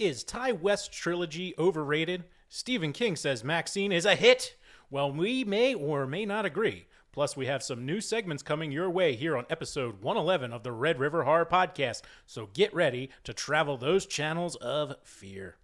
Is Ty West's trilogy overrated? Stephen King says MaXXXine is a hit. Well, we may or may not agree. Plus, we have some new segments coming your way here on episode 111 of the Red River Horror Podcast. So get ready to travel those channels of fear.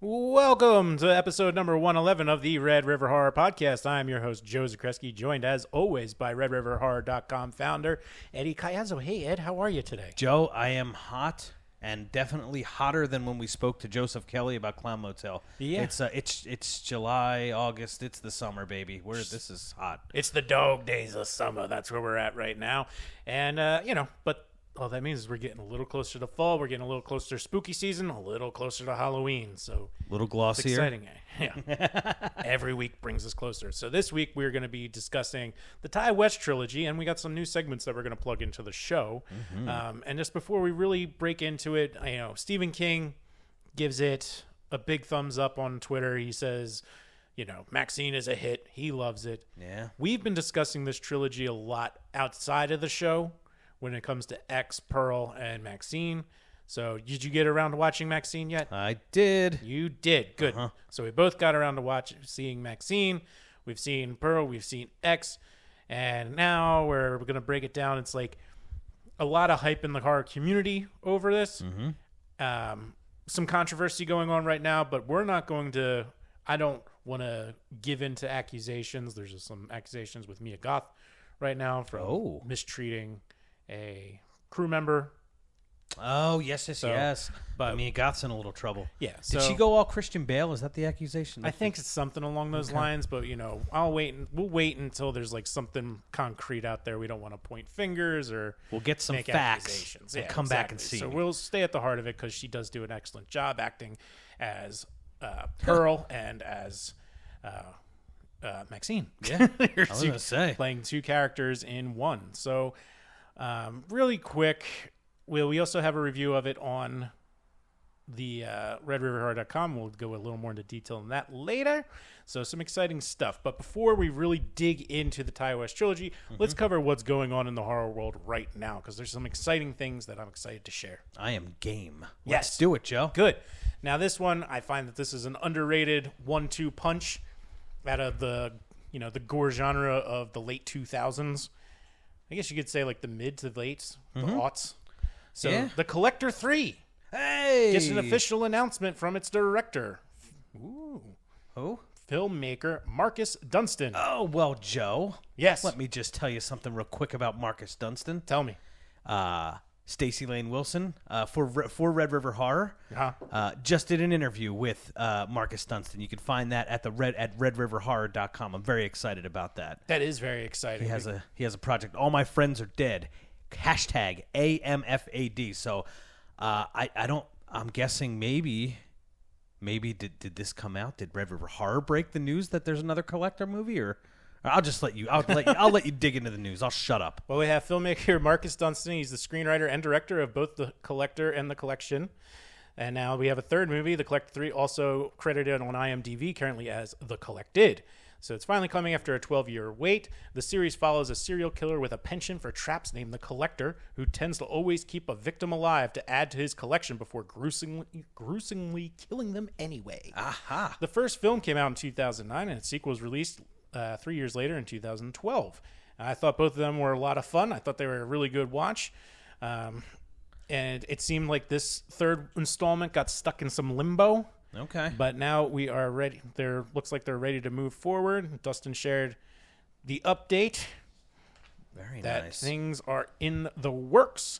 Welcome to episode number 111 of the Red River Horror Podcast. I am your host, Joe Zakrzewski, joined as always by RedRiverHorror.com founder, Eddie Caiazzo. Hey, Ed, how are you today? Joe, I am hot and definitely hotter than when we spoke to Joseph Kelly about Clown Motel. Yeah. It's July, August. It's the summer, baby. This is hot. It's the dog days of summer. That's where we're at right now. And, but all that means is we're getting a little closer to fall. We're getting a little closer to spooky season, a little closer to Halloween. So a little glossier. It's exciting. Yeah. Every week brings us closer. So this week we're going to be discussing the Ty West trilogy, and we got some new segments that we're going to plug into the show. Mm-hmm. And just before we really break into it, Stephen King gives it a big thumbs up on Twitter. He says, MaXXXine is a hit. He loves it. Yeah. We've been discussing this trilogy a lot outside of the show when it comes to X, Pearl, and MaXXXine. So did you get around to watching MaXXXine yet? I did. You did. Good. Uh-huh. So we both got around to seeing MaXXXine. We've seen Pearl. We've seen X. And now we're going to break it down. It's like a lot of hype in the horror community over this. Mm-hmm. Some controversy going on right now, but we're not going to... I don't want to give in to accusations. There's just some accusations with Mia Goth right now for mistreating a crew member. Oh, yes. But Mia Goth's in a little trouble. Yeah. Did she go all Christian Bale? Is that the accusation? I think it's something along those lines, but we'll wait until there's like something concrete out there. We don't want to point fingers or we'll get some facts and come back and see. So we'll stay at the heart of it because she does do an excellent job acting as Pearl and as MaXXXine. Yeah. I was going to say. Playing two characters in one. So really quick, we also have a review of it on the RedRiverHorror.com. We'll go a little more into detail on that later. So some exciting stuff. But before we really dig into the Ty West trilogy, let's cover what's going on in the horror world right now because there's some exciting things that I'm excited to share. I am game. Yes. Let's do it, Joe. Good. Now this one, I find that this is an underrated 1-2 punch out of the gore genre of the late 2000s. I guess you could say like the mid to late, the aughts. So yeah. The Collector 3 gets an official announcement from its director. Ooh. Who? Filmmaker Marcus Dunstan. Oh, well, Joe. Yes. Let me just tell you something real quick about Marcus Dunstan. Tell me. Stacey Lane Wilson for Red River Horror just did an interview with Marcus Dunstan. You can find that at redriverhorror.com. I'm very excited about that. That is very exciting. He has a project. All My Friends Are Dead. Hashtag AMFAD. So I'm guessing maybe did this come out? Did Red River Horror break the news that there's another Collector movie, or I'll let you dig into the news. I'll shut up. Well, we have filmmaker Marcus Dunstan. He's the screenwriter and director of both The Collector and The Collection. And now we have a third movie, The Collector 3, also credited on IMDb currently as The Collected. So it's finally coming after a 12-year wait. The series follows a serial killer with a penchant for traps named The Collector, who tends to always keep a victim alive to add to his collection before gruesomely killing them anyway. Aha. The first film came out in 2009, and its sequel was released 3 years later in 2012. I thought both of them were a lot of fun. I thought they were a really good watch. And it seemed like this third installment got stuck in some limbo. Okay. But now we are ready. Looks like they're ready to move forward. Dustin shared the update. Very that nice. things are in the works.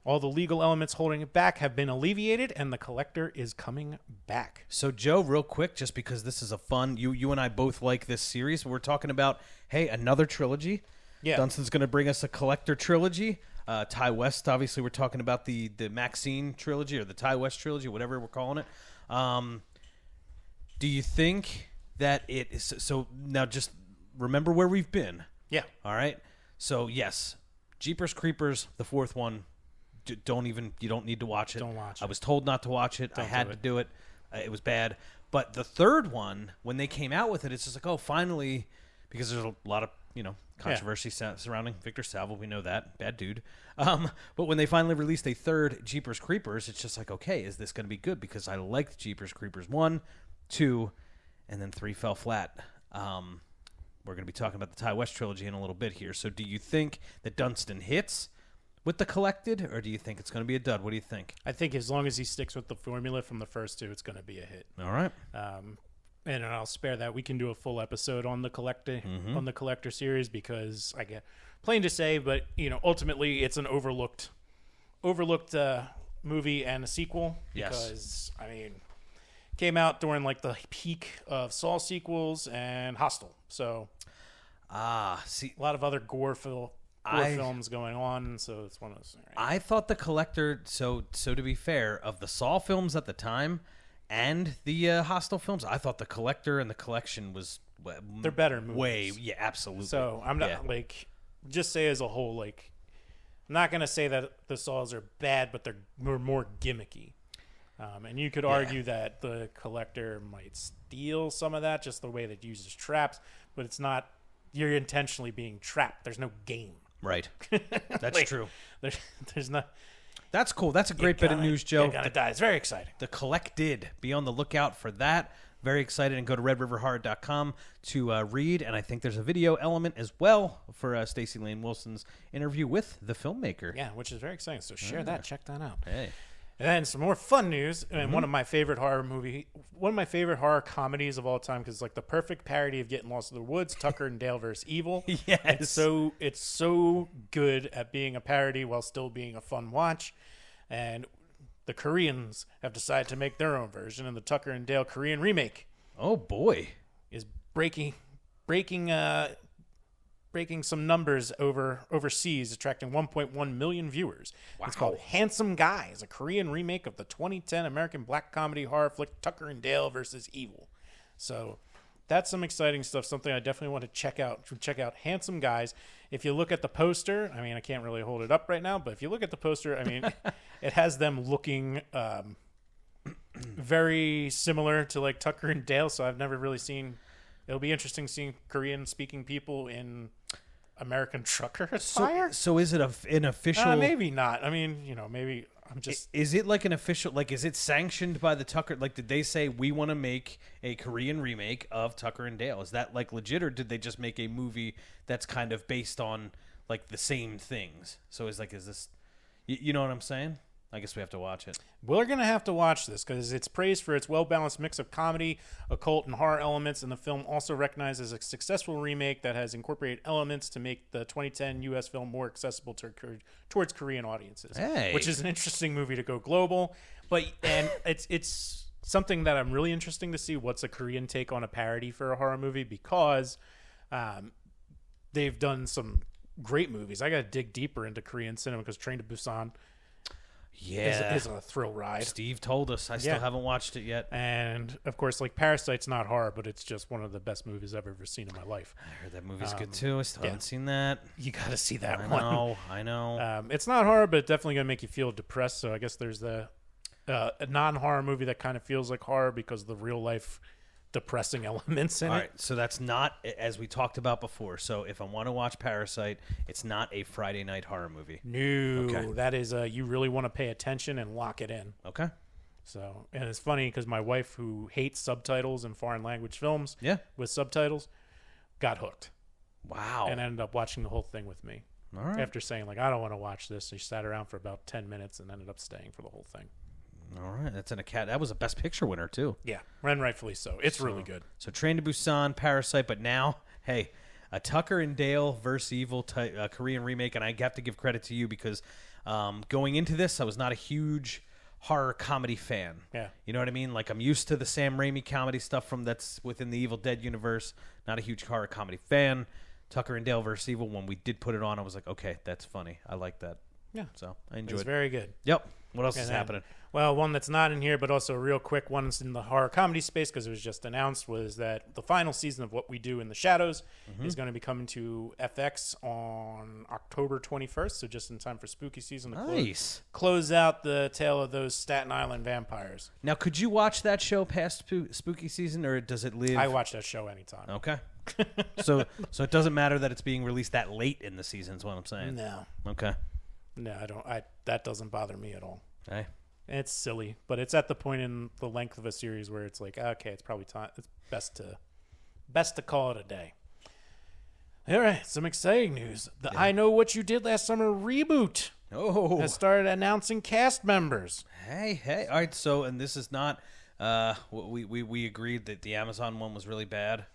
All the legal elements holding it back have been alleviated, and the collector is coming back. So, Joe, real quick, just because this is a fun, you and I both like this series. We're talking about, hey, another trilogy. Yeah. Dunstan's going to bring us a collector trilogy. Ty West, obviously, we're talking about the MaXXXine trilogy or the Ty West trilogy, whatever we're calling it. Do you think that it is so? Now, just remember where we've been. Yeah. All right. So, yes, Jeepers Creepers, the fourth one. You don't need to watch it. Don't watch it. I was told not to watch it. I had to do it. It was bad. But the third one, when they came out with it, it's just like, oh, finally, because there's a lot of, controversy surrounding Victor Salvo. We know that. Bad dude. But when they finally released a third Jeepers Creepers, it's just like, okay, is this going to be good? Because I liked Jeepers Creepers 1, 2, and then 3 fell flat. We're going to be talking about the Ty West trilogy in a little bit here. So do you think that Dunstan hits with the collected, or do you think it's going to be a dud? What do you think? I think as long as he sticks with the formula from the first two, it's going to be a hit. All right. And I'll spare that. We can do a full episode on the collector series, because I get plain to say, but ultimately it's an overlooked movie and a sequel. Yes. Because came out during like the peak of Saw sequels and Hostel. So see, a lot of other gore films going on, so it's one of those. Right? I thought the collector. So to be fair, of the Saw films at the time and the Hostel films, I thought the collector and the collection was they're better movies. Yeah, absolutely. So I'm not just say as a whole, I'm not gonna say that the Saws are bad, but they're more gimmicky. And you could argue that the collector might steal some of that, just the way that it uses traps, but it's not. You're intentionally being trapped. There's no game. Right. That's true. There's not. That's cool. That's a great bit of news, Joe. You're gonna die. It's very exciting. The collected. Be on the lookout for that. Very excited, and go to redriverhorror.com to read. And I think there's a video element as well for Stacey Lane Wilson's interview with the filmmaker. Yeah, which is very exciting. So share that. Check that out. Hey. And then some more fun news, and one of my favorite horror comedies of all time, because it's like the perfect parody of Getting Lost in the Woods, Tucker and Dale vs. Evil. Yes. It's so good at being a parody while still being a fun watch. And the Koreans have decided to make their own version, and the Tucker and Dale Korean remake. Oh boy, is breaking some numbers overseas, attracting 1.1 million viewers. Wow. It's called Handsome Guys, a Korean remake of the 2010 American black comedy horror flick Tucker and Dale vs. Evil. So that's some exciting stuff, something I definitely want to check out. Check out Handsome Guys. If you look at the poster, I can't really hold it up right now, but if you look at the poster, it has them looking very similar to like Tucker and Dale, so I've never really seen. It'll be interesting seeing Korean-speaking people in American trucker attire. So is it an official? Maybe not. Maybe I'm just. Is it like an official? Like, is it sanctioned by the Tucker? Like, did they say we want to make a Korean remake of Tucker and Dale? Is that like legit, or did they just make a movie that's kind of based on like the same things? So is this? You know what I'm saying? I guess we have to watch it. We're going to have to watch this because it's praised for its well-balanced mix of comedy, occult, and horror elements, and the film also recognized as a successful remake that has incorporated elements to make the 2010 U.S. film more accessible towards Korean audiences, which is an interesting movie to go global. And it's something that I'm really interested to see what's a Korean take on a parody for a horror movie, because they've done some great movies. I got to dig deeper into Korean cinema because Train to Busan is a thrill ride. Steve told us. I still haven't watched it yet. And, of course, like Parasite's not horror, but it's just one of the best movies I've ever seen in my life. I heard that movie's good, too. I still haven't seen that. You got to see that one. I know. It's not horror, but it's definitely going to make you feel depressed. So I guess there's a non-horror movie that kind of feels like horror because of the real-life depressing elements in it. All right, so that's not, as we talked about before. So if I want to watch Parasite, it's not a Friday night horror movie. No, that is you really want to pay attention and lock it in. Okay. So, and it's funny because my wife, who hates subtitles in foreign language films, with subtitles, got hooked. Wow. And ended up watching the whole thing with me. All right. After saying I don't want to watch this, she sat around for about 10 minutes and ended up staying for the whole thing. All right, that was a Best Picture winner too. Yeah, and rightfully so. It's really good. So Train to Busan, Parasite, but now, hey, a Tucker and Dale vs. Evil Korean remake, and I have to give credit to you because Going into this, I was not a huge horror comedy fan. Yeah. You know what I mean? Like, I'm used to the Sam Raimi comedy stuff that's within the Evil Dead universe. Not a huge horror comedy fan. Tucker and Dale vs. Evil, when we did put it on, I was like, okay, that's funny. I like that. Yeah. So I enjoyed It's it. very good. Yep. What else is then, happening? Well, one that's not in here, but also a real quick one in the horror comedy space because it was just announced, was that the final season of What We Do in the Shadows is going to be coming to FX on October 21st, so just in time for spooky season to Nice. close out the tale of those Staten Island vampires. Now, could you watch that show past spooky season, or does it live? I watch that show anytime. Okay. so it doesn't matter that it's being released that late in the season is what I'm saying. No. Okay. No, I don't. That doesn't bother me at all. Hey. It's silly, but it's at the point in the length of a series where it's like, okay, it's probably time. It's best to call it a day. All right, some exciting news. The I Know What You Did Last Summer reboot has started announcing cast members. Hey. All right, so, and this is not, we agreed that the Amazon one was really bad.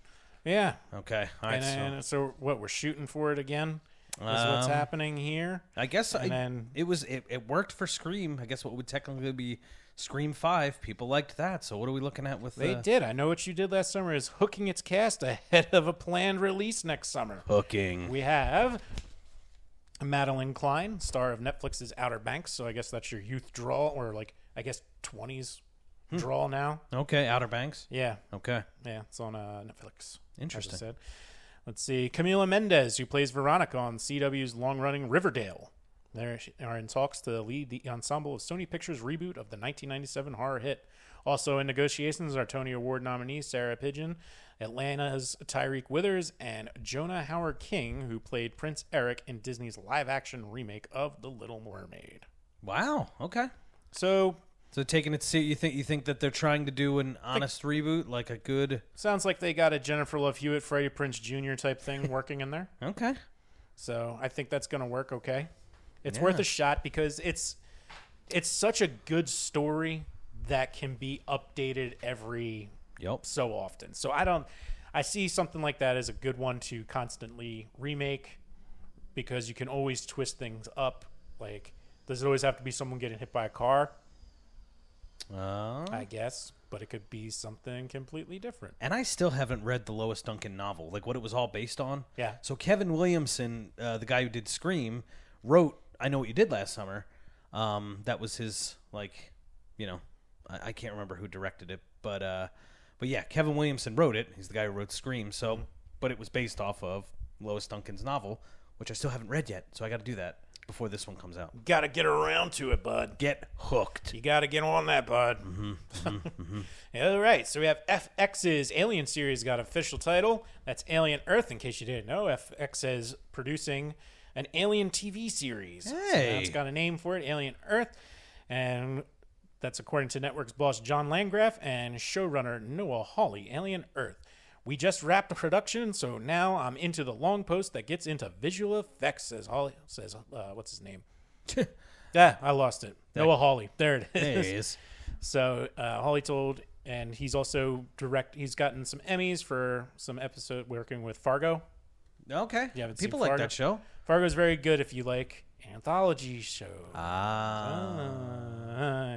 Yeah. Okay. All right. And so what, we're shooting for it again? Is what's happening here? I guess it worked for Scream. I guess what would technically be Scream 5. People liked that. So what are we looking at with They did. I Know What You Did Last Summer is hooking its cast ahead of a planned release next summer. hooking? We have Madeline Klein, star of Netflix's Outer Banks. So I guess that's your youth draw, or like, I guess 20s draw now. Okay, Outer Banks. Yeah. Okay. Yeah, it's on Netflix. Interesting. As I said. Let's see. Camila Mendez, who plays Veronica on CW's long-running Riverdale. They are in talks to lead the ensemble of Sony Pictures' reboot of the 1997 horror hit. Also in negotiations are Tony Award nominee Sarah Pidgeon, Atlanta's Tyreek Withers, and Jonah Howard King, who played Prince Eric in Disney's live-action remake of The Little Mermaid. Wow. Okay. So taking it, you think that they're trying to do an honest reboot, like a good? Sounds like they got a Jennifer Love Hewitt, Freddie Prinze Jr. type thing working in there. Okay. So I think that's going to work okay. It's worth a shot because it's such a good story that can be updated every so often. So I see something like that as a good one to constantly remake because you can always twist things up. Like, does it always have to be someone getting hit by a car? I guess, but it could be something completely different. And I still haven't read the Lois Duncan novel, like what it was all based on. Yeah. So Kevin Williamson, the guy who did Scream, wrote I Know What You Did Last Summer. That was his, like, you know, I can't remember who directed it, but yeah, Kevin Williamson wrote it. He's the guy who wrote Scream. So, but it was based off of Lois Duncan's novel, which I still haven't read yet. So I got to do that before this one comes out. Got to get around to it, bud. Get hooked. You got to get on that, bud. All right, so we have FX's Alien series got official title. That's Alien Earth, in case you didn't know. FX is producing an Alien TV series. Hey. So now it's got a name for it, Alien Earth. And that's according to Network's boss John Landgraf and showrunner Noah Hawley. Alien Earth. We just wrapped the production, so now I'm into the long post that gets into visual effects, says Hawley. Says, what's his name? Yeah, I lost it. Noah Hawley. There it is. There he is. So Hawley told, and he's also he's gotten some Emmys for some episode working with Fargo. Okay. You haven't People seen like Fargo? that show. Fargo's very good if you like anthology shows.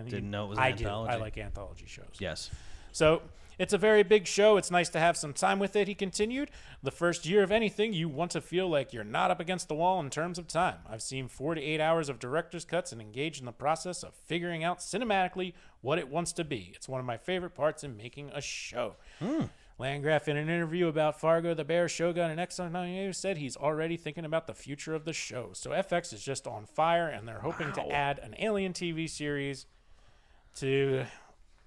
Didn't know it was an I anthology. do. I like anthology shows. Yes. So it's a very big show. It's nice to have some time with it, he continued. The first year of anything, you want to feel like you're not up against the wall in terms of time. I've seen 4 to 8 hours of director's cuts and engaged in the process of figuring out cinematically what it wants to be. It's one of my favorite parts in making a show. Landgraf, in an interview about Fargo, The Bear, Shogun, and X-99, said he's already thinking about the future of the show. So FX is just on fire, and they're hoping to add an Alien TV series to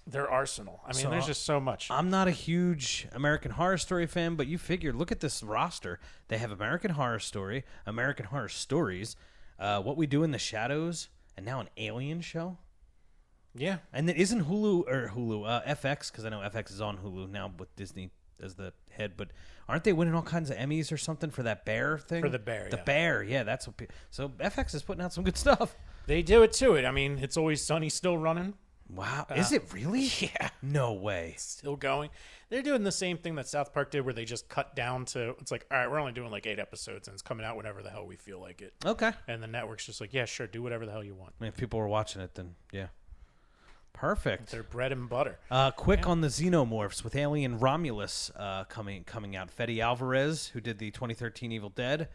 their arsenal. I mean, there's just so much. I'm not a huge American Horror Story fan, but you figure, look at this roster. They have American Horror Story, American Horror Stories, What We Do in the Shadows, and now an Alien show. Yeah. And then isn't FX, because I know FX is on Hulu now with Disney as the head, but aren't they winning all kinds of Emmys or something for that bear thing? For the bear, The yeah. bear, yeah, that's what. So FX is putting out some good stuff. They do it too. I mean, It's Always Sunny still running. Wow. Is it really? Yeah. No way. Still going. They're doing the same thing that South Park did where they just cut down to, it's like, all right, we're only doing like 8 episodes and it's coming out whenever the hell we feel like it. Okay. And the network's just like, yeah, sure, do whatever the hell you want. I mean, if people were watching it, then yeah. Perfect. They're bread and butter. Quick on the Xenomorphs with Alien Romulus coming out. Fede Alvarez, who did the 2013 Evil Dead,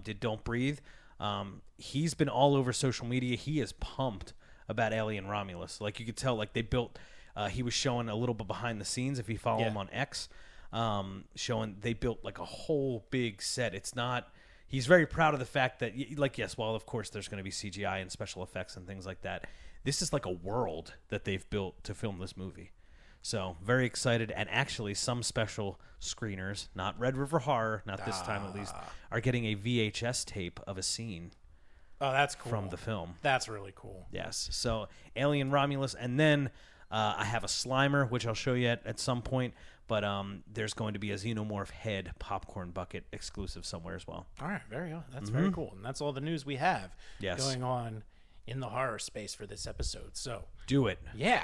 did Don't Breathe. He's been all over social media. He is pumped about Alien Romulus. Like, you could tell, like, they built... he was showing a little bit behind the scenes, if you follow him on X, showing they built, like, a whole big set. It's not... He's very proud of the fact that, like, yes, well, of course, there's going to be CGI and special effects and things like that. This is like a world that they've built to film this movie. So, very excited. And actually, some special screeners, not Red River Horror, not this time at least, are getting a VHS tape of a scene. Oh, that's cool. From the film. That's really cool. Yes. So, Alien Romulus. And then I have a Slimer, which I'll show you at some point. But there's going to be a Xenomorph head popcorn bucket exclusive somewhere as well. All right. Very good. That's very cool. And that's all the news we have going on in the horror space for this episode. So do it. Yeah.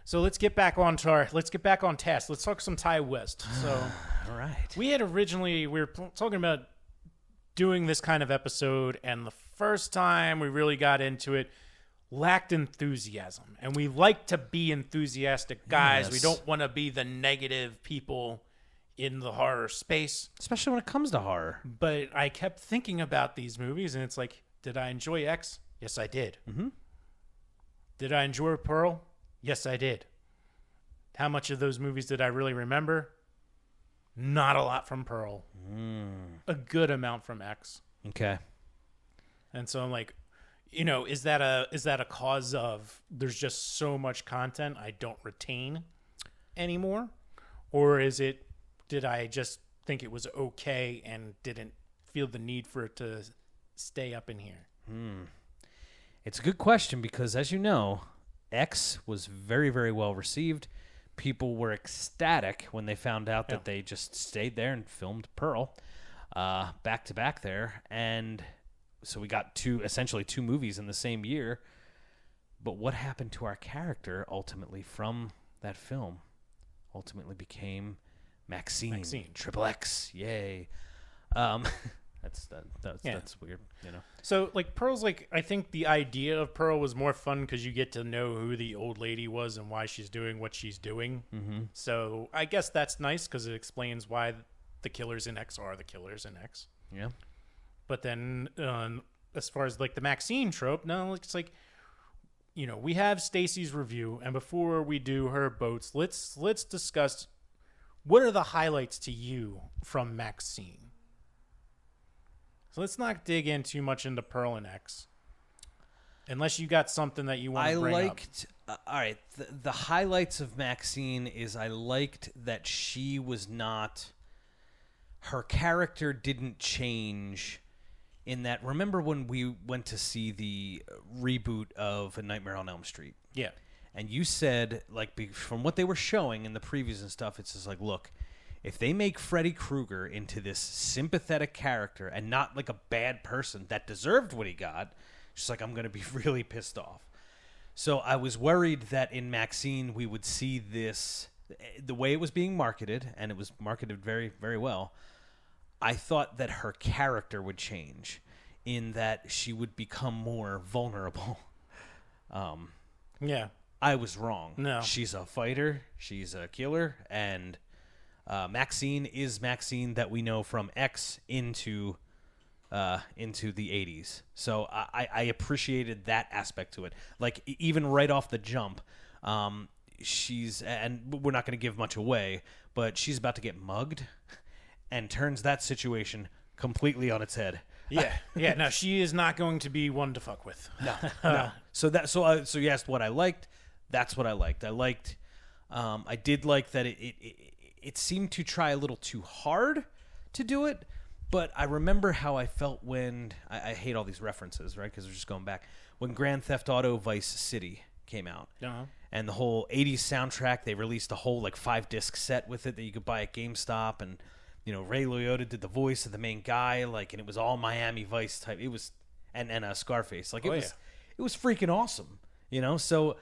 So let's get back on task. Let's talk some Ty West. So all right. We were talking about doing this kind of episode, and the first time we really got into it lacked enthusiasm. And we like to be enthusiastic guys. Yes. We don't want to be the negative people in the horror space. Especially when it comes to horror. But I kept thinking about these movies, and it's like, did I enjoy X? Yes, I did. Mm-hmm. Did I enjoy Pearl? Yes, I did. How much of those movies did I really remember? Not a lot from Pearl. A good amount from X. Okay. And so I'm like, is that a cause of there's just so much content I don't retain anymore? Or did I just think it was okay and didn't feel the need for it to stay up in here? It's a good question because, as you know, X was very, very well received. People were ecstatic when they found out that they just stayed there and filmed Pearl back to back there. And so we got essentially two movies in the same year. But what happened to our character ultimately from that film? Ultimately became MaXXXine. Triple X. Yay. That's weird, So, like, Pearl's, like, I think the idea of Pearl was more fun because you get to know who the old lady was and why she's doing what she's doing. Mm-hmm. So, I guess that's nice because it explains why the killers in X are the killers in X. Yeah. But then, as far as, like, the MaXXXine trope, no, it's like, we have Stacy's review, and before we do her boats, let's discuss what are the highlights to you from MaXXXine. So let's not dig in too much into Pearl and X, unless you got something that you want to bring up. All right, the highlights of MaXXXine is I liked that she was not, her character didn't change in that, remember when we went to see the reboot of A Nightmare on Elm Street? Yeah. And you said, like, from what they were showing in the previews and stuff, it's just like, look, if they make Freddy Krueger into this sympathetic character and not like a bad person that deserved what he got, she's like, I'm going to be really pissed off. So I was worried that in MaXXXine we would see this, the way it was being marketed, and it was marketed very, very well, I thought that her character would change in that she would become more vulnerable. Yeah. I was wrong. No. She's a fighter, she's a killer, and MaXXXine is MaXXXine that we know from X into the 80s. So I appreciated that aspect to it. Like, even right off the jump, she's, and we're not going to give much away, but she's about to get mugged and turns that situation completely on its head. Yeah. Yeah, no, she is not going to be one to fuck with. No. So you asked what I liked. That's what I liked. I did like that it seemed to try a little too hard to do it, but I remember how I felt when I hate all these references, right? Because we're just going back when Grand Theft Auto Vice City came out, and the whole 80s soundtrack. They released a whole like 5-disc set with it that you could buy at GameStop, and Ray Liotta did the voice of the main guy, like, and it was all Miami Vice type. It was and Scarface, like, it was freaking awesome, So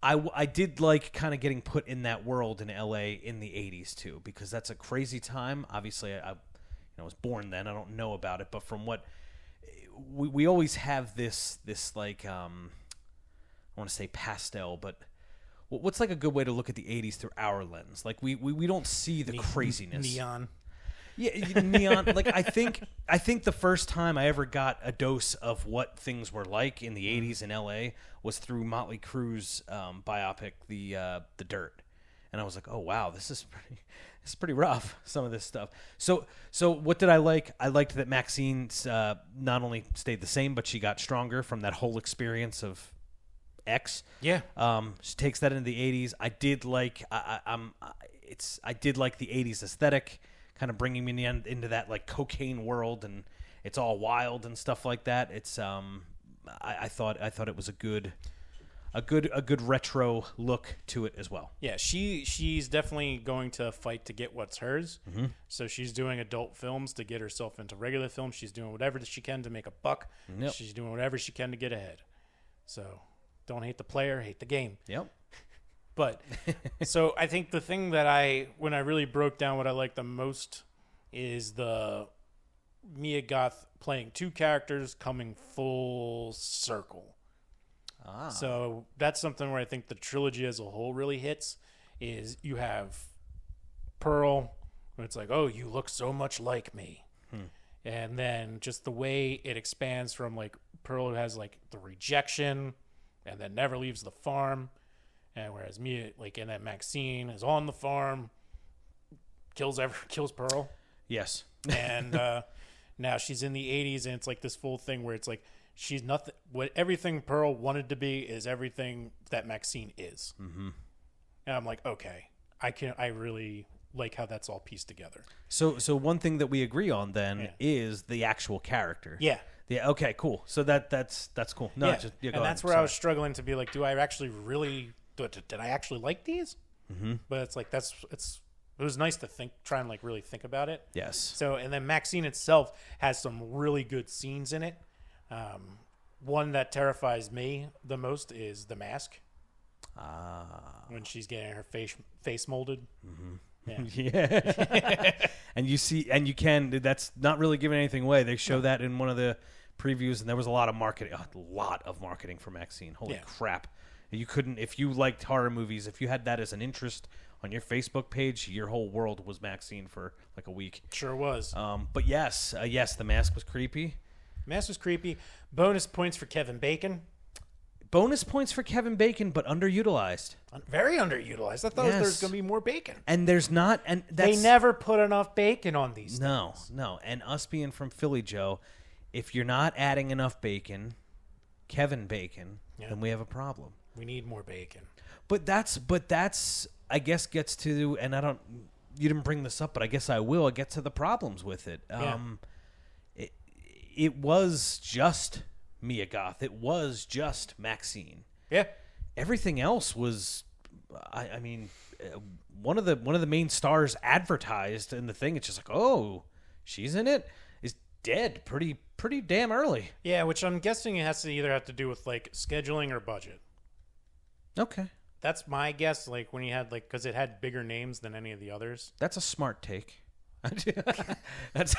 I did like kind of getting put in that world in LA in the 80s too, because that's a crazy time. Obviously, I was born then. I don't know about it, but from what we always have this like I want to say pastel, but what's like a good way to look at the 80s through our lens? Like we don't see the craziness. Neon. Yeah, neon. Like I think the first time I ever got a dose of what things were like in the 80s in LA was through Motley Crue's biopic, The Dirt. And I was like, "Oh wow, this is pretty rough, some of this stuff." So what did I like? I liked that MaXXXine not only stayed the same, but she got stronger from that whole experience of X. Yeah. She takes that into the 80s. I did like I did like the 80s aesthetic, kind of bringing me into that like cocaine world, and it's all wild and stuff like that. It's I thought it was a good retro look to it as well. Yeah, she's definitely going to fight to get what's hers. Mm-hmm. So she's doing adult films to get herself into regular films. She's doing whatever she can to make a buck. Yep. She's doing whatever she can to get ahead. So don't hate the player, hate the game. Yep. But so I think the thing that when I really broke down what I like the most is the Mia Goth playing two characters coming full circle. So that's something where I think the trilogy as a whole really hits. Is you have Pearl, where it's like, oh, you look so much like me. And then just the way it expands from like Pearl, who has like the rejection and then never leaves the farm. And whereas Mia, like in that MaXXXine, is on the farm, kills Pearl. Yes. And now she's in the 80s, and it's like this full thing where it's like she's nothing. What everything Pearl wanted to be is everything that MaXXXine is. Mm-hmm. And I'm like, okay, I really like how that's all pieced together. So one thing that we agree on then is the actual character. Yeah. Yeah. Okay. Cool. So that's cool. No, and that's where I was struggling to be like, do I actually really? Did I actually like these? Mm-hmm. But it's like it was nice to try and like really think about it. Yes. So and then MaXXXine itself has some really good scenes in it. One that terrifies me the most is the mask. When she's getting her face molded. Mm-hmm. Yeah. And you can. That's not really giving anything away. They show that in one of the previews, and there was a lot of marketing for MaXXXine. Holy crap. You couldn't, if you liked horror movies, if you had that as an interest on your Facebook page, your whole world was MaXXXine for like a week. Sure was. But yes, the mask was creepy. Mask was creepy. Bonus points for Kevin Bacon. Bonus points for Kevin Bacon, but underutilized. Very underutilized. I thought there was going to be more bacon. And there's not, and they never put enough bacon on these things. No. And us being from Philly, Joe, if you're not adding enough bacon, Kevin Bacon, then we have a problem. We need more bacon. But that's I guess gets to, and you didn't bring this up, but I guess I will. I get to the problems with it. It was just Mia Goth. It was just MaXXXine. Yeah. Everything else was, I mean, one of the main stars advertised in the thing. It's just like, oh, she's in it. Is dead pretty damn early. Yeah, which I'm guessing it has to either have to do with like scheduling or budget. Okay. That's my guess. Like when you had because it had bigger names than any of the others. That's a smart take. That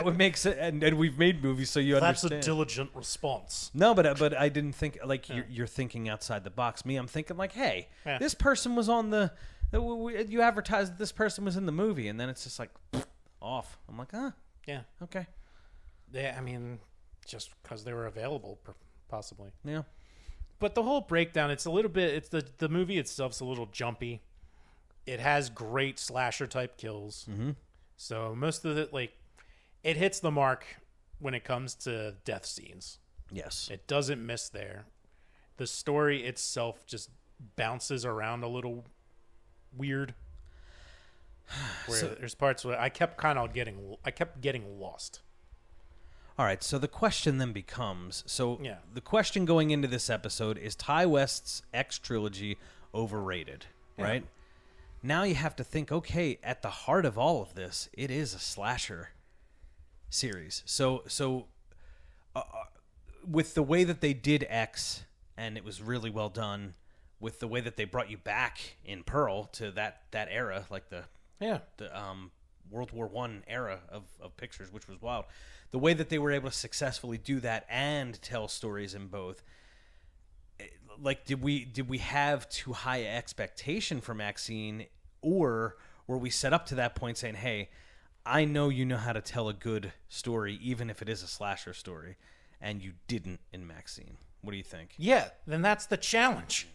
would make sense, and we've made movies, so you understand. That's a diligent response. No, but I didn't think you're thinking outside the box. Me, I'm thinking like, hey, this person was on you advertised that this person was in the movie, and then it's just like off. I'm like, yeah, okay. Yeah, I mean, just because they were available, possibly. Yeah. But the whole breakdown, it's a little bit. It's the movie itself's a little jumpy. It has great slasher type kills. Mm-hmm. So most of it, it hits the mark when it comes to death scenes. Yes. It doesn't miss there. The story itself just bounces around a little weird. Where there's parts where I kept getting lost. All right, so the question then becomes, the question going into this episode is Ty West's X Trilogy overrated, right? Yeah. Now you have to think, okay, at the heart of all of this, it is a slasher series. So with the way that they did X, and it was really well done, with the way that they brought you back in Pearl to that era, like the World War I era of pictures, which was wild. The way that they were able to successfully do that and tell stories in both. Like, did we have too high expectation for MaXXXine, or were we set up to that point saying, hey, I know you know how to tell a good story, even if it is a slasher story, and you didn't in MaXXXine? What do you think? Yeah, then that's the challenge.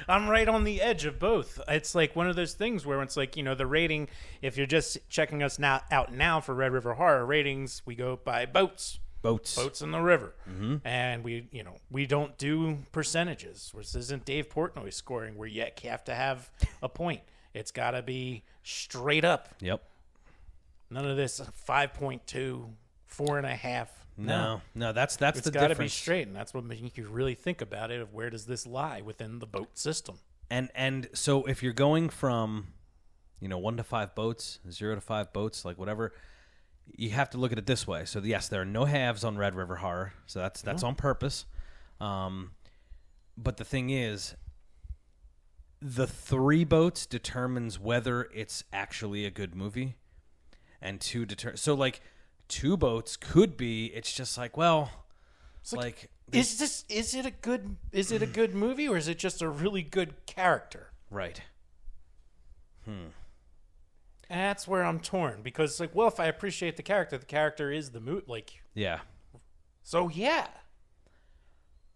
I'm right on the edge of both. It's like one of those things where it's like, the rating, if you're just checking us out now for Red River Horror ratings, we go by boats in the river. And we don't do percentages. This isn't Dave Portnoy scoring where you have to have a point. It's got to be straight up. Yep. None of this 5.2, 4.5. No, that's the difference. It's got to be straight, and that's what makes you really think about it, of where does this lie within the boat system. And so if you're going from 1 to 5 boats, 0 to 5 boats, like whatever, you have to look at it this way. So yes, there are no halves on Red River Horror, so that's on purpose. But the thing is, the 3 boats determines whether it's actually a good movie, and 2 so like 2 boats could be, it's just like, well, it's like is it a good movie, or is it just a really good character? Right. That's where I'm torn, because like, well, if I appreciate the character is the movie, like, yeah. So yeah.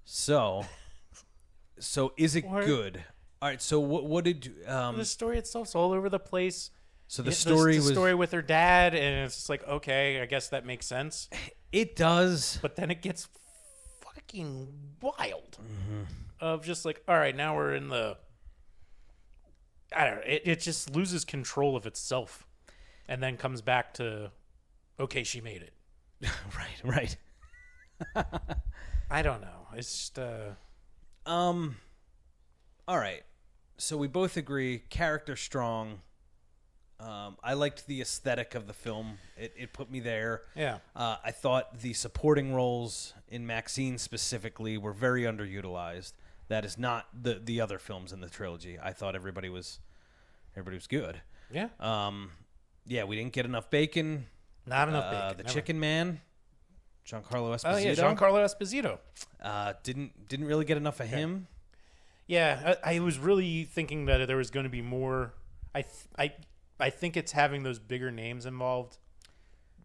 So is it good? All right. So what did the story itself's all over the place. So the story was story with her dad, and it's just like, okay, I guess that makes sense. It does, but then it gets fucking wild. Of just like, all right, now we're in the. I don't know. It just loses control of itself, and then comes back to, okay, she made it. Right. I don't know. It's just. All right. So we both agree, character strong. I liked the aesthetic of the film. It put me there. Yeah. I thought the supporting roles in MaXXXine specifically were very underutilized. That is not the other films in the trilogy. I thought everybody was good. Yeah. Yeah, we didn't get enough bacon. Not enough bacon. The Chicken Man, Giancarlo Esposito. Oh yeah, Giancarlo Esposito. Didn't really get enough of him. Yeah, I was really thinking that there was going to be more. I think it's having those bigger names involved,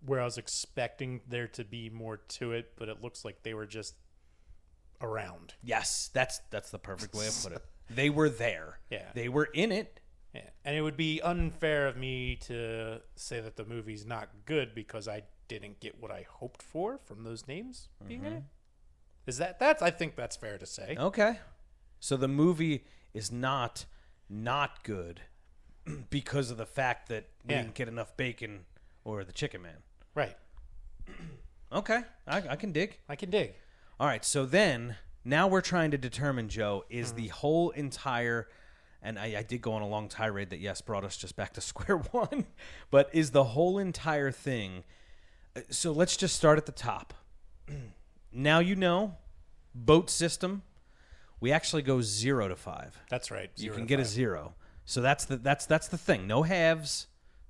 where I was expecting there to be more to it, but it looks like they were just around. Yes, that's the perfect way to put it. They were there. Yeah. They were in it. Yeah. And it would be unfair of me to say that the movie's not good because I didn't get what I hoped for from those names being in it. Is that's I think that's fair to say. Okay. So the movie is not good because of the fact that we didn't get enough bacon or the Chicken Man. Right. Okay. I can dig. All right. So then, now we're trying to determine, Joe, is the whole entire, and I did go on a long tirade that, yes, brought us just back to square one, but is the whole entire thing, so let's just start at the top. Now boat system, we actually go 0 to 5. That's right. You can get a 0. So that's the thing. No halves,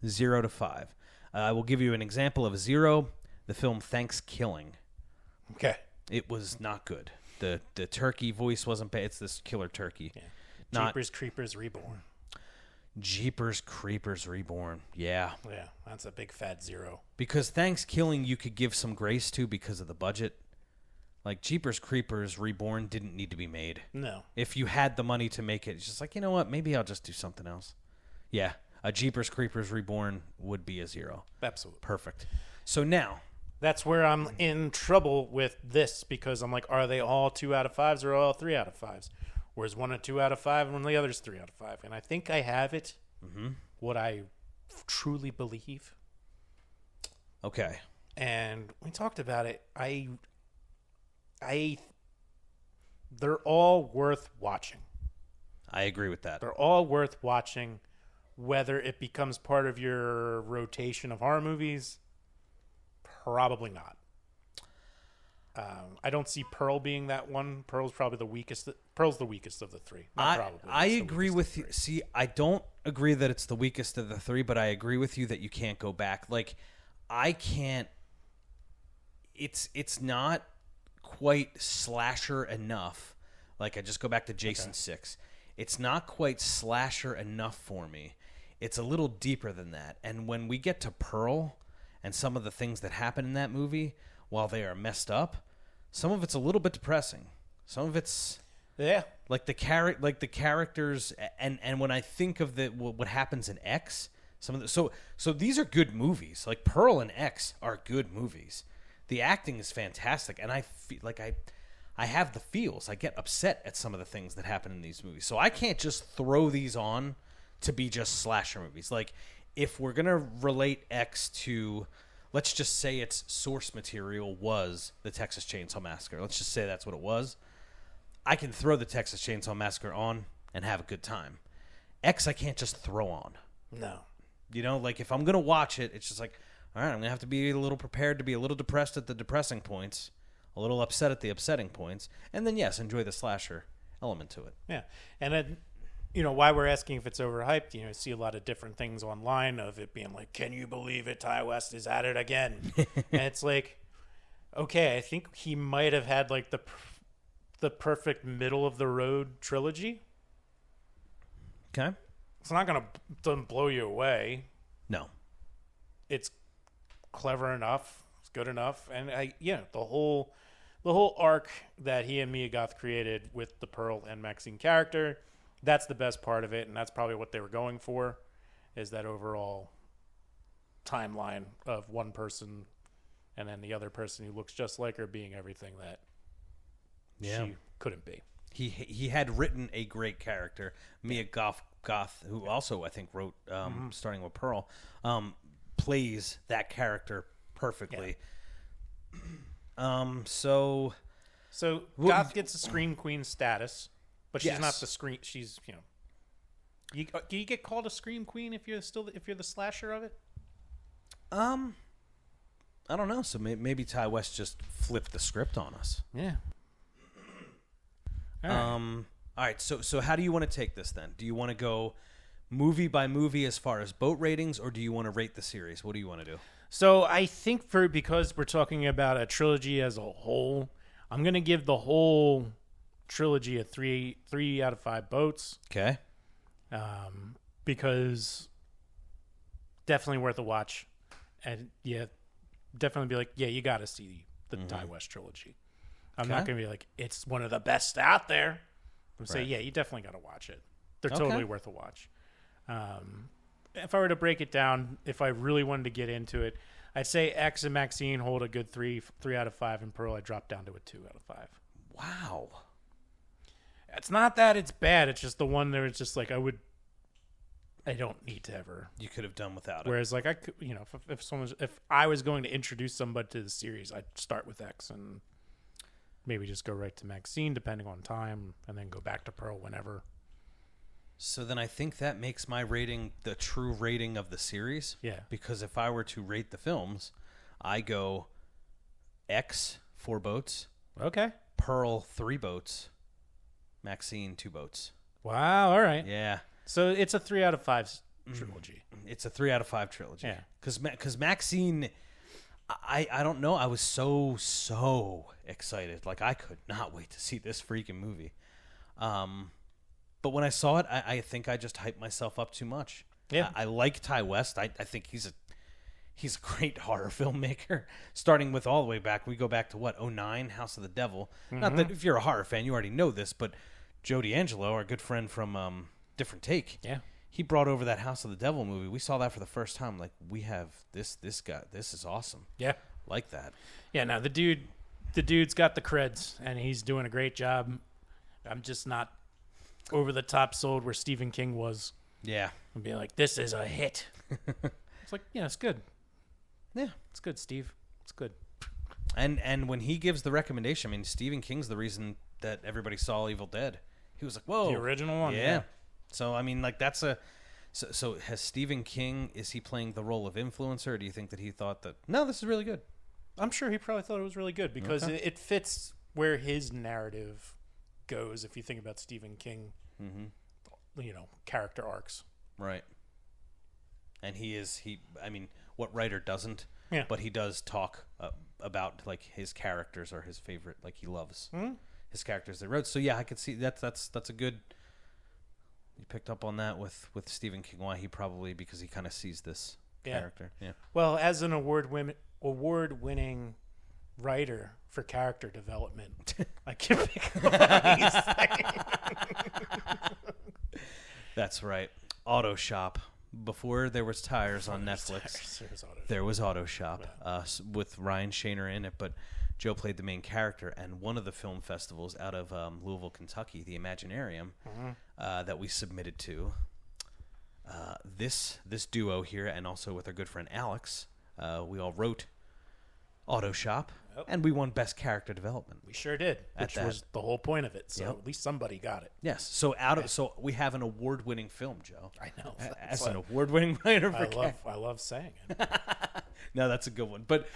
0 to 5. I will give you an example of a 0. The film Thanksgiving. Okay. It was not good. The turkey voice wasn't bad. It's this killer turkey. Yeah. Jeepers Creepers Reborn. Jeepers Creepers Reborn. Yeah. Yeah, that's a big fat 0. Because Thanksgiving you could give some grace to because of the budget. Like, Jeepers Creepers Reborn didn't need to be made. No. If you had the money to make it, it's just like, you know what? Maybe I'll just do something else. Yeah. A Jeepers Creepers Reborn would be a 0. Absolutely. Perfect. So now. That's where I'm in trouble with this, because I'm like, are they all 2 out of 5s or all 3 out of 5s? Whereas one a 2 out of 5 and one of the other's 3 out of 5. And I think I have it. What I truly believe. Okay. And we talked about it. They're all worth watching. I agree with that. They're all worth watching, whether it becomes part of your rotation of horror movies, probably not. I don't see Pearl being that one. Pearl's probably the weakest. Pearl's the weakest of the three. I agree with you. See, I don't agree that it's the weakest of the three, but I agree with you that you can't go back. Like, I can't. It's not quite slasher enough. Like, I just go back to Jason 6. It's not quite slasher enough for me. It's a little deeper than that. And when we get to Pearl and some of the things that happen in that movie, while they are messed up, some of it's a little bit depressing. Some of it's like the characters, and when I think of what happens in X, so these are good movies. Like Pearl and X are good movies. The acting is fantastic, and I feel like I have the feels. I get upset at some of the things that happen in these movies. So I can't just throw these on to be just slasher movies. Like, if we're going to relate X to, let's just say its source material was the Texas Chainsaw Massacre. Let's just say that's what it was. I can throw the Texas Chainsaw Massacre on and have a good time. X I can't just throw on. No. You know, like if I'm going to watch it, it's just like, all right, I'm going to have to be a little prepared to be a little depressed at the depressing points, a little upset at the upsetting points, and then, yes, enjoy the slasher element to it. Yeah. And then, you know, why we're asking if it's overhyped, you know, I see a lot of different things online of it being like, can you believe it? Ty West is at it again. And it's like, okay, I think he might have had like the perfect middle of the road trilogy. Okay. It's not going to blow you away. No. It's clever enough. It's good enough. And the whole arc that he and Mia Goth created with the Pearl and MaXXXine character, that's the best part of it, and that's probably what they were going for, is that overall timeline of one person and then the other person who looks just like her being everything that she couldn't be. He had written a great character. Mia Goth, who also I think wrote starting with Pearl, plays that character perfectly. Yeah. So Goth gets a Scream Queen status, but she's not the Scream. She's do you get called a Scream Queen if you're the slasher of it? I don't know. So maybe Ty West just flipped the script on us. Yeah. All right. So how do you want to take this then? Do you want to go movie by movie as far as boat ratings, or do you want to rate the series? What do you want to do? So I think because we're talking about a trilogy as a whole, I'm going to give the whole trilogy a 3 out of 5 boats. Okay. Because definitely worth a watch. And definitely be like, you got to see the Ty West trilogy. I'm not going to be like, it's one of the best out there. I'm saying, you definitely got to watch it. They're totally worth a watch. If I were to break it down, if I really wanted to get into it, I'd say X and MaXXXine hold a good 3 out of 5, and Pearl I dropped down to a 2 out of 5. Wow. It's not that it's bad. It's just the one there. It's just like I don't need to ever. You could have done without it. Whereas, like I could, if I was going to introduce somebody to the series, I'd start with X and maybe just go right to MaXXXine depending on time, and then go back to Pearl whenever. So then I think that makes my rating the true rating of the series. Yeah. Because if I were to rate the films, I go X 4 boats. Okay. Pearl 3 boats. MaXXXine 2 boats. Wow. All right. Yeah. So it's a 3 out of 5 trilogy. It's a 3 out of 5 trilogy. Yeah. Because MaXXXine, I don't know. I was so excited. Like, I could not wait to see this freaking movie. But when I saw it, I think I just hyped myself up too much. Yeah. I like Ty West. I think he's a great horror filmmaker. Starting with all the way back, we go back to what, 2009, House of the Devil. Not that if you're a horror fan, you already know this, but Joe D'Angelo, our good friend from Different Take, he brought over that House of the Devil movie. We saw that for the first time. Like, we have this guy. This is awesome. Yeah, like that. Yeah. No, the dude's got the creds, and he's doing a great job. I'm just not over the top sold where Stephen King was. Yeah. And being like, this is a hit. It's like, yeah, it's good. Yeah. It's good, Steve. It's good. And when he gives the recommendation, I mean, Stephen King's the reason that everybody saw Evil Dead. He was like, whoa. The original one. Yeah. So, I mean, like, that's a... So has Stephen King, is he playing the role of influencer, or do you think that he thought that, no, this is really good? I'm sure he probably thought it was really good because it fits where his narrative goes. If you think about Stephen King, character arcs, right? And he. I mean, what writer doesn't? Yeah. But he does talk about like his characters or his favorite. Like he loves his characters they wrote. So yeah, I could see that's a good. You picked up on that with Stephen King. Why he probably because he kind of sees this character. Yeah. Well, as an award-winning writer for character development, I can pick up he's saying. That's right. Auto Shop. Before there was Tires on Netflix, there was Auto Shop with Ryan Shaner in it, but Joe played the main character. And one of the film festivals out of Louisville, Kentucky, the Imaginarium, that we submitted to, this duo here, and also with our good friend Alex, we all wrote Auto Shop, and we won Best Character Development. We sure did, which was the whole point of it. So at least somebody got it. Yes. So so we have an award-winning film, Joe. I know. As an award-winning writer for I love saying it. No, that's a good one. But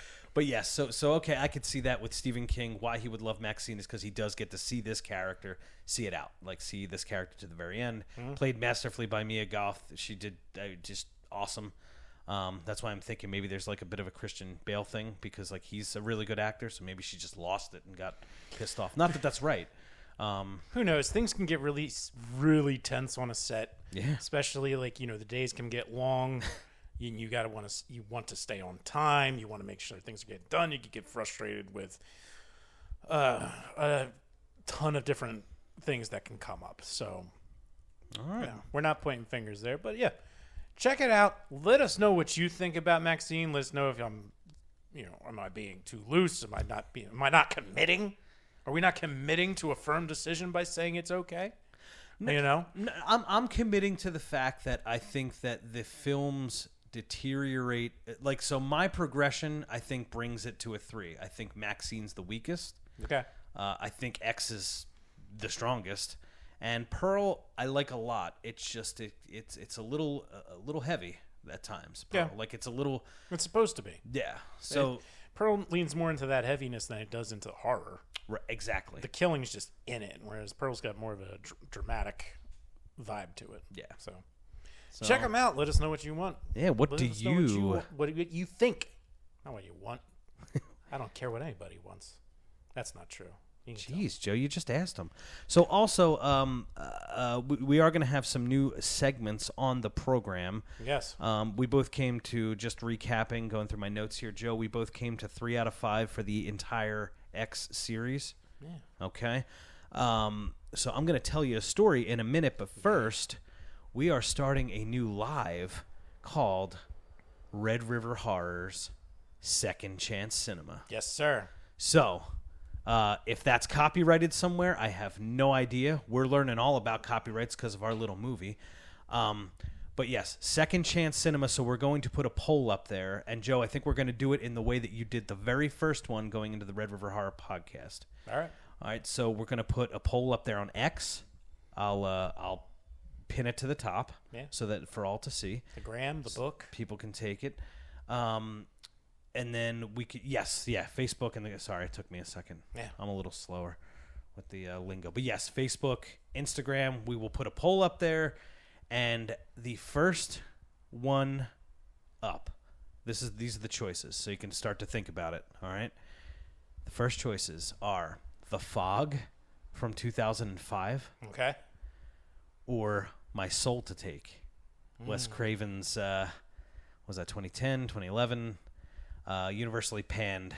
yes, so okay, I could see that with Stephen King. Why he would love MaXXXine is because he does get to see this character, see it out, like see this character to the very end. Played masterfully by Mia Goth. She did just awesome. That's why I'm thinking maybe there's like a bit of a Christian Bale thing because like he's a really good actor, so maybe she just lost it and got pissed off. Not that that's right. Who knows? Things can get really, really tense on a set. Yeah. Especially like the days can get long. You want to stay on time. You want to make sure things are getting done. You can get frustrated with a ton of different things that can come up. So, all right, we're not pointing fingers there, but yeah. Check it out. Let us know what you think about MaXXXine. Let us know if I'm, am I being too loose? Am I not committing? Are we not committing to a firm decision by saying it's okay? No, I'm committing to the fact that I think that the films deteriorate. Like, so my progression, I think, brings it to a 3. I think MaXXXine's the weakest. Okay. I think X is the strongest. And Pearl, I like a lot. It's just it's a little heavy at times. Pearl. Yeah, like it's a little. It's supposed to be. Yeah. So Pearl leans more into that heaviness than it does into horror. Right, exactly. The killing's just in it, whereas Pearl's got more of a dramatic vibe to it. Yeah. So check them out. Let us know what you want. Yeah. What Let do us know what you think? Not what you want. I don't care what anybody wants. That's not true. Jeez, Joe, you just asked him. So also, we are going to have some new segments on the program. Yes. We both came to, just recapping, going through my notes here, Joe, we both came to 3 out of 5 for the entire X series. Yeah. Okay. So I'm going to tell you a story in a minute, but first, we are starting a new live called Red River Horrors Second Chance Cinema. Yes, sir. So... if that's copyrighted somewhere, I have no idea. We're learning all about copyrights because of our little movie. But yes, Second Chance Cinema. So we're going to put a poll up there. And Joe, I think we're going to do it in the way that you did the very first one going into the Red River Horror podcast. All right. All right. So we're going to put a poll up there on X. I'll pin it to the top so that for all to see. The gram, the book. People can take it. And then we could, Facebook and sorry, it took me a second. Yeah. I'm a little slower with the lingo. But yes, Facebook, Instagram, we will put a poll up there. And the first one up, these are the choices. So you can start to think about it. All right. The first choices are The Fog from 2005. Okay. Or My Soul to Take. Wes Craven's, was that 2010, 2011? Universally panned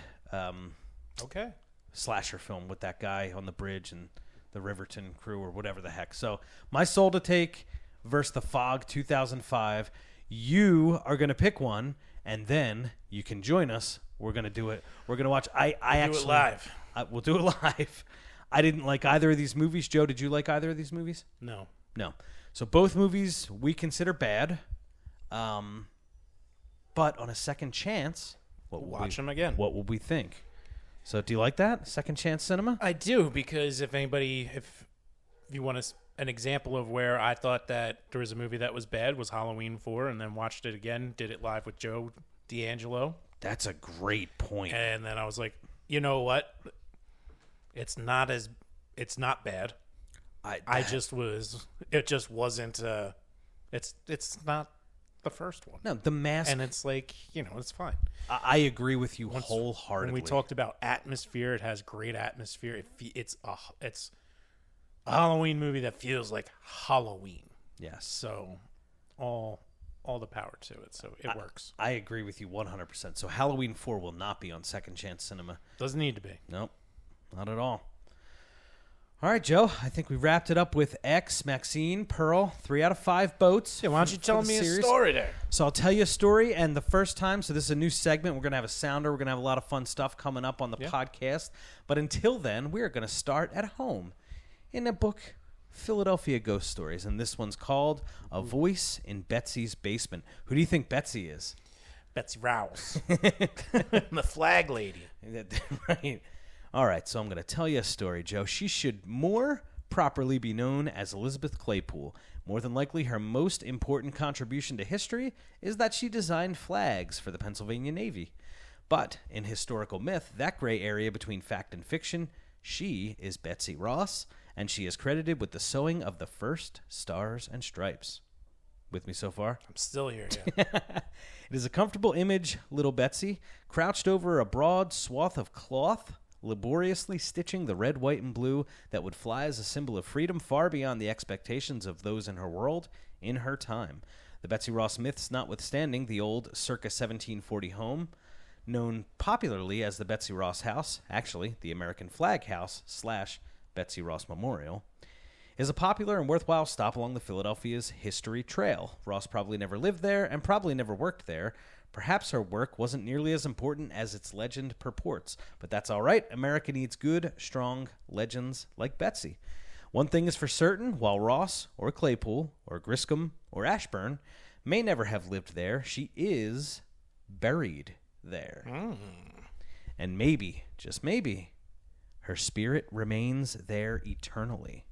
slasher film with that guy on the bridge and the Riverton crew or whatever the heck. So My Soul to Take versus The Fog 2005. You are going to pick one, and then you can join us. We're going to do it. We're going to watch. I actually do it live. We'll do it live. I didn't like either of these movies. Joe, did you like either of these movies? No. So both movies we consider bad. But on a second chance... Watch them again. What will we think? So, do you like that Second Chance Cinema? I do, because if you want an example of where I thought that there was a movie that was bad, was Halloween 4, and then watched it again, did it live with Joe D'Angelo, That's a great point. And then I was like, you know what? It's not bad. It just wasn't. It's not the first one. No, The Mask. And it's like, it's fine. I agree with you wholeheartedly. When we talked about atmosphere, it has great atmosphere. It's a Halloween movie that feels like Halloween. Yes. So all the power to it. So it works. I agree with you 100%. So Halloween 4 will not be on Second Chance Cinema. Doesn't need to be. Nope. Not at all. All right, Joe. I think we wrapped it up with X, MaXXXine, Pearl, 3 out of 5 boats. Yeah, why don't you tell me a story there? So I'll tell you a story, and the first time, so this is a new segment. We're going to have a sounder. We're going to have a lot of fun stuff coming up on the podcast. But until then, we're going to start at home in a book, Philadelphia Ghost Stories, and this one's called A Voice in Betsy's Basement. Who do you think Betsy is? Betsy Rouse. The flag lady. Right. All right, so I'm going to tell you a story, Joe. She should more properly be known as Elizabeth Claypool. More than likely, her most important contribution to history is that she designed flags for the Pennsylvania Navy. But in historical myth, that gray area between fact and fiction, she is Betsy Ross, and she is credited with the sewing of the first Stars and Stripes. With me so far? I'm still here, yeah. It is a comfortable image, little Betsy, crouched over a broad swath of cloth, laboriously stitching the red, white, and blue that would fly as a symbol of freedom far beyond the expectations of those in her world in her time. The Betsy Ross myths notwithstanding, the old circa 1740 home, known popularly as the Betsy Ross House, actually the American Flag House / Betsy Ross Memorial, is a popular and worthwhile stop along the Philadelphia's history trail. Ross probably never lived there and probably never worked there. Perhaps her work wasn't nearly as important as its legend purports, but that's all right. America needs good, strong legends like Betsy. One thing is for certain, while Ross or Claypool or Griscom or Ashburn may never have lived there, she is buried there. And maybe, just maybe, her spirit remains there eternally.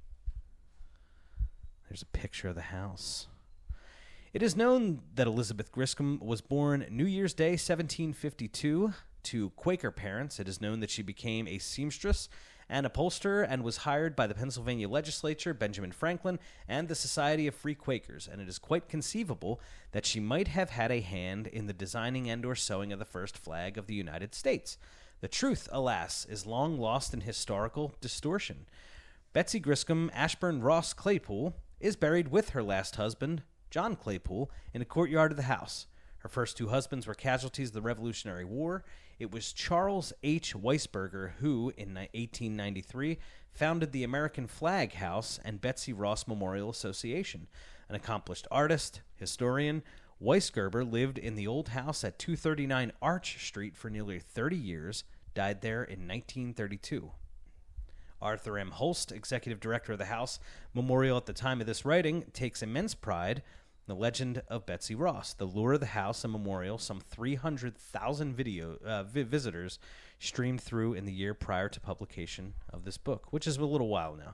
There's a picture of the house. It is known that Elizabeth Griscom was born New Year's Day, 1752, to Quaker parents. It is known that she became a seamstress and upholsterer and was hired by the Pennsylvania legislature, Benjamin Franklin, and the Society of Free Quakers, and it is quite conceivable that she might have had a hand in the designing and or sewing of the first flag of the United States. The truth, alas, is long lost in historical distortion. Betsy Griscom Ashburn Ross Claypool is buried with her last husband, John Claypool, in a courtyard of the house. Her first 2 husbands were casualties of the Revolutionary War. It was Charles H. Weisberger who, in 1893, founded the American Flag House and Betsy Ross Memorial Association. An accomplished artist, historian, Weisgerber lived in the old house at 239 Arch Street for nearly 30 years, died there in 1932. Arthur M. Holst, executive director of the House Memorial at the time of this writing, takes immense pride in the legend of Betsy Ross. The lure of the house and memorial, some 300,000 visitors streamed through in the year prior to publication of this book, which is a little while now,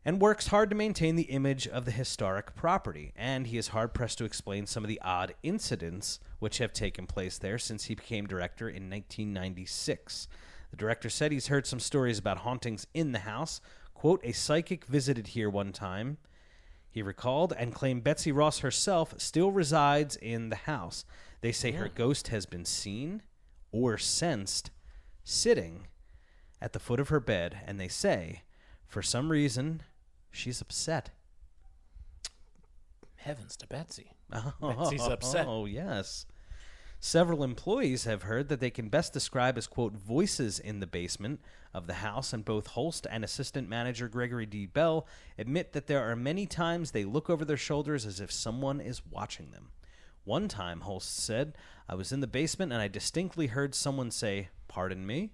and works hard to maintain the image of the historic property. And he is hard-pressed to explain some of the odd incidents which have taken place there since he became director in 1996. The director said he's heard some stories about hauntings in the house. Quote, a psychic visited here one time, he recalled, and claimed Betsy Ross herself still resides in the house. They say her ghost has been seen or sensed sitting at the foot of her bed, and they say, for some reason, she's upset. Heavens to Betsy. Betsy's upset. Oh, yes. Several employees have heard that they can best describe as, quote, voices in the basement of the house, and both Holst and assistant manager Gregory D. Bell admit that there are many times they look over their shoulders as if someone is watching them. One time, Holst said, I was in the basement and I distinctly heard someone say, pardon me?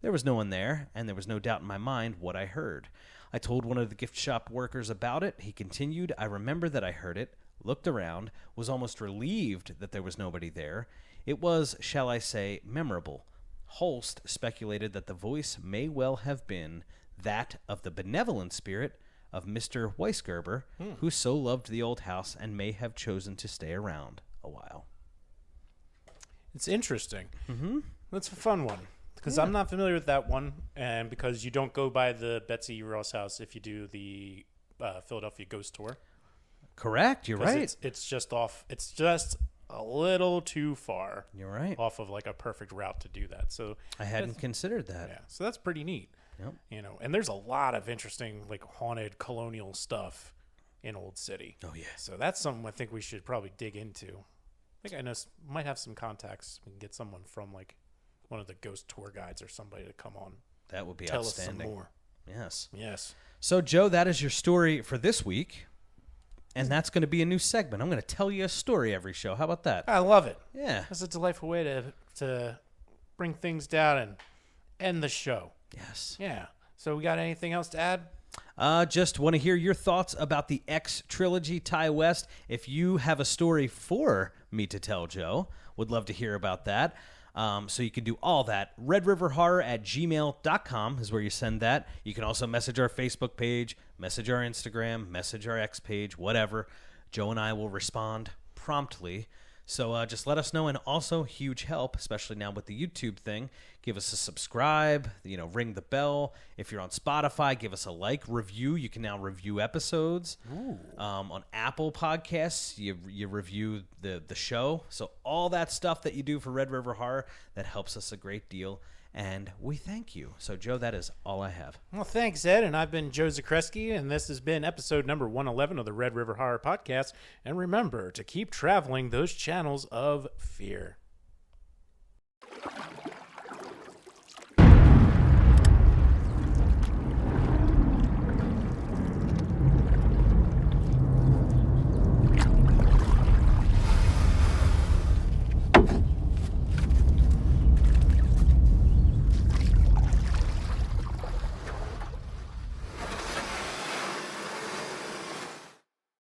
There was no one there, and there was no doubt in my mind what I heard. I told one of the gift shop workers about it. He continued, I remember that I heard it, looked around, was almost relieved that there was nobody there. It was, shall I say, memorable. Holst speculated that the voice may well have been that of the benevolent spirit of Mr. Weisgerber, who so loved the old house and may have chosen to stay around a while. It's interesting. Mm-hmm. That's a fun one because I'm not familiar with that one, and because you don't go by the Betsy Ross house if you do the Philadelphia Ghost Tour. Correct. You're right. It's just off. It's just a little too far. You're right. Off of like a perfect route to do that. So I hadn't considered that. Yeah. So that's pretty neat. Yep. You know, and there's a lot of interesting like haunted colonial stuff in Old City. Oh yeah. So that's something I think we should probably dig into. I think I know might have some contacts. We can get someone from like one of the ghost tour guides or somebody to come on. That would be tell outstanding. us some more. Yes. Yes. So Joe, that is your story for this week. And that's going to be a new segment. I'm going to tell you a story every show. How about that? I love it. Yeah. That's a delightful way to bring things down and end the show. Yes. Yeah. So we got anything else to add? Just want to hear your thoughts about the X Trilogy, Ty West. If you have a story for me to tell, Joe, would love to hear about that. So you can do all that. redriverhorror@gmail.com is where you send that. You can also message our Facebook page, message our Instagram, message our X page, whatever. Joe and I will respond promptly. So just let us know, and also huge help, especially now with the YouTube thing. Give us a subscribe, ring the bell. If you're on Spotify, give us a like, review. You can now review episodes. On Apple Podcasts, you review the show. So all that stuff that you do for Red River Horror, that helps us a great deal, and we thank you. So, Joe, that is all I have. Well, thanks, Ed, and I've been Joe Zakrzewski, and this has been episode number 111 of the Red River Horror Podcast. And remember to keep traveling those channels of fear.